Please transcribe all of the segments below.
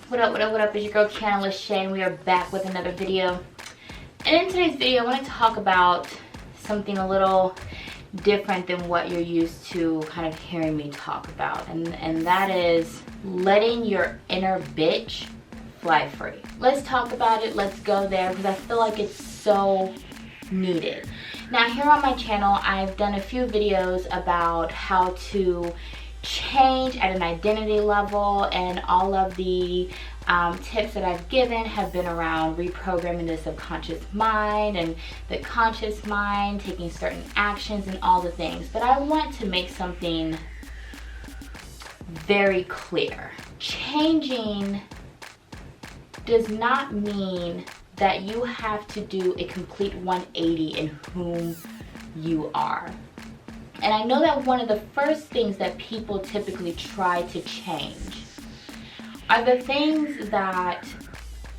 What up, what up, what up? It's your girl Quiana LaChé, and we are back with another video. And in today's video, I want to talk about something a little different than what you're used to kind of hearing me talk about. And that is letting your inner bitch fly free. Let's talk about it. Let's go there, because I feel like it's so needed. Now, here on my channel, I've done a few videos about how to change at an identity level, and all of the tips that I've given have been around reprogramming the subconscious mind and the conscious mind, taking certain actions and all the things. But I want to make something very clear. Changing does not mean that you have to do a complete 180 in whom you are. And I know that one of the first things that people typically try to change are the things that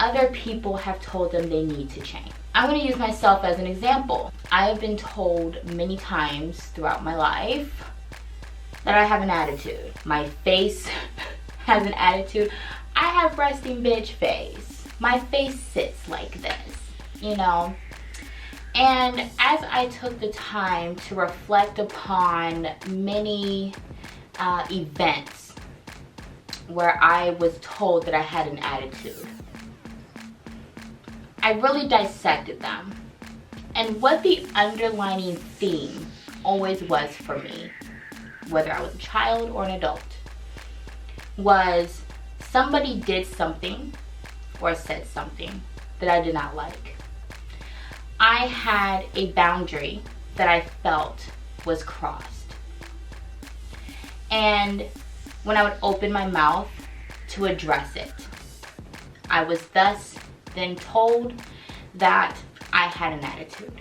other people have told them they need to change. I'm going to use myself as an example. I have been told many times throughout my life that I have an attitude. My face has an attitude. I have resting bitch face. My face sits like this, you know. And as I took the time to reflect upon many events where I was told that I had an attitude, I really dissected them. And what the underlining theme always was for me, whether I was a child or an adult, was somebody did something or said something that I did not like. I had a boundary that I felt was crossed. And when I would open my mouth to address it, I was thus then told that I had an attitude.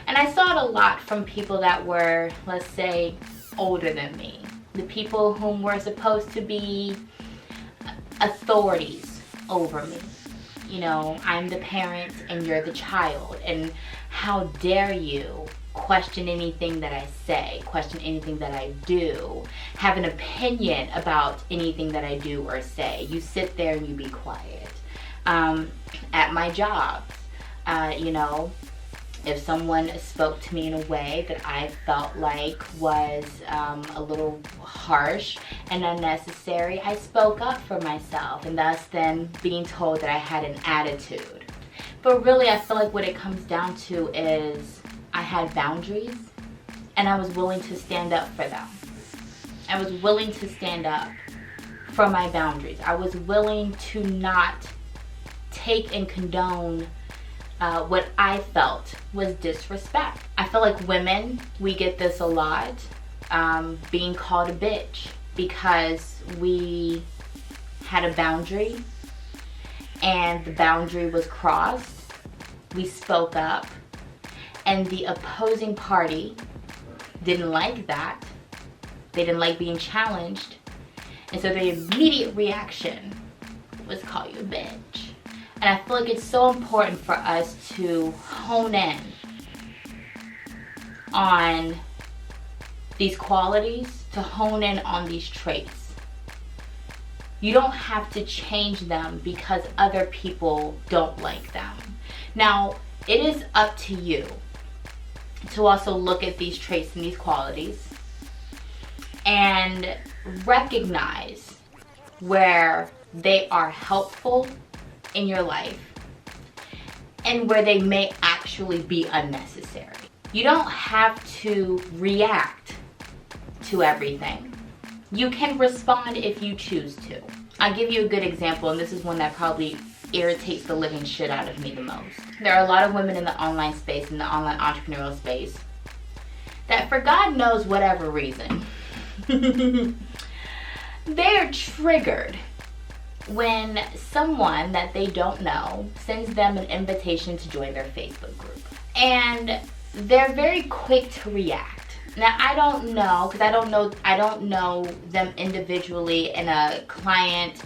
And I saw it a lot from people that were, let's say, older than me. The people whom were supposed to be authorities over me. You know, I'm the parent and you're the child, and how dare you question anything that I say, question anything that I do, have an opinion about anything that I do or say. You sit there and you be quiet. At my job, you know, if someone spoke to me in a way that I felt like was a little harsh and unnecessary, I spoke up for myself, and thus then being told that I had an attitude. But really, I feel like what it comes down to is I had boundaries, and I was willing to stand up for them. I was willing to stand up for my boundaries. I was willing to not take and condone what I felt was disrespect. I feel like women, we get this a lot, being called a bitch because we had a boundary and the boundary was crossed. We spoke up, and the opposing party didn't like that. They didn't like being challenged, and so the immediate reaction was call you a bitch. And I feel like it's so important for us to hone in on these qualities, to hone in on these traits. You don't have to change them because other people don't like them. Now, it is up to you to also look at these traits and these qualities and recognize where they are helpful in your life and where they may actually be unnecessary. You don't have to react to everything. You can respond if you choose to. I'll give you a good example, and this is one that probably irritates the living shit out of me the most. There are a lot of women in the online space, in the online entrepreneurial space, that for God knows whatever reason, they're triggered when someone that they don't know sends them an invitation to join their Facebook group. And they're very quick to react. Now, I don't know, because I don't know them individually in a client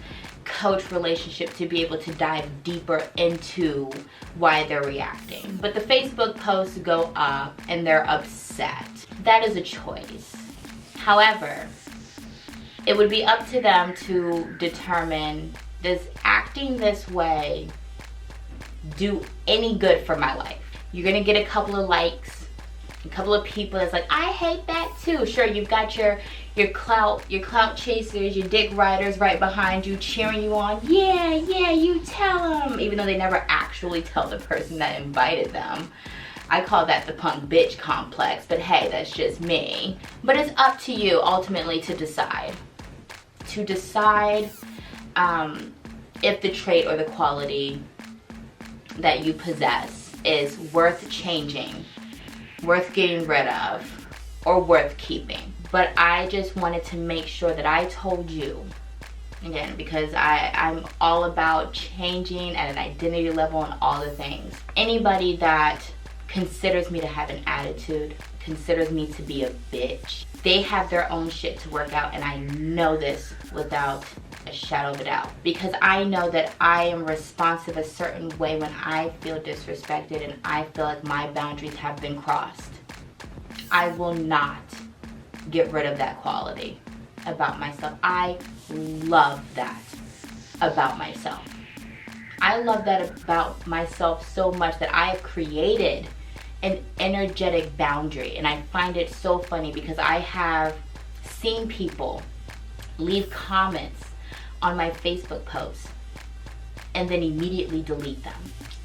coach relationship to be able to dive deeper into why they're reacting. But the Facebook posts go up and they're upset. That is a choice. However, it would be up to them to determine Does acting this way do any good for my life? You're gonna get a couple of likes, a couple of people that's like, I hate that too. Sure, you've got your clout chasers, your dick riders right behind you, cheering you on. Yeah, you tell them. Even though they never actually tell the person that invited them. I call that the punk bitch complex, but hey, that's just me. But it's up to you ultimately to decide. To decide if the trait or the quality that you possess is worth changing, worth getting rid of, or worth keeping. But I just wanted to make sure that I told you, again, because I'm all about changing at an identity level and all the things. Anybody that considers me to have an attitude, considers me to be a bitch, they have their own shit to work out, and I know this without a shadow of a doubt, because I know that I am responsive a certain way when I feel disrespected and I feel like my boundaries have been crossed. I will not get rid of that quality about myself. I love that about myself. I love that about myself so much that I have created an energetic boundary. And I find it so funny because I have seen people leave comments on my Facebook posts and then immediately delete them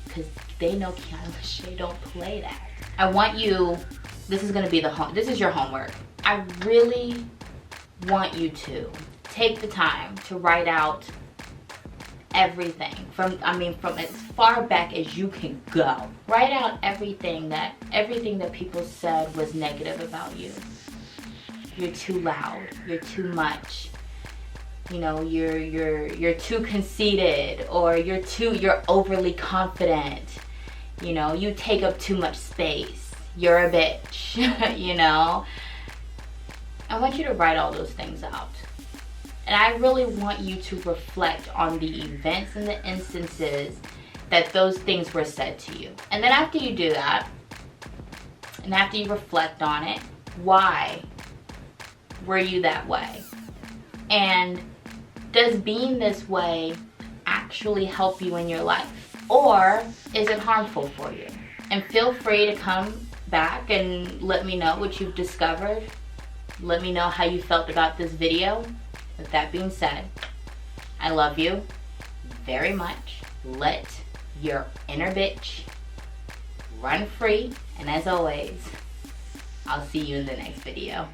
because they know Quiana LaChé don't play that. I want you, this is gonna be this is your homework. I really want you to take the time to write out everything from as far back as you can go. Write out everything that people said was negative about you. You're too loud, you're too much. You know, you're too conceited, or you're overly confident. You know, you take up too much space. You're a bitch, you know. I want you to write all those things out. And I really want you to reflect on the events and the instances that those things were said to you. And then after you do that, and after you reflect on it, why were you that way? And does being this way actually help you in your life? Or is it harmful for you? And feel free to come back and let me know what you've discovered. Let me know how you felt about this video. With that being said, I love you very much. Let your inner bitch run free. And as always, I'll see you in the next video.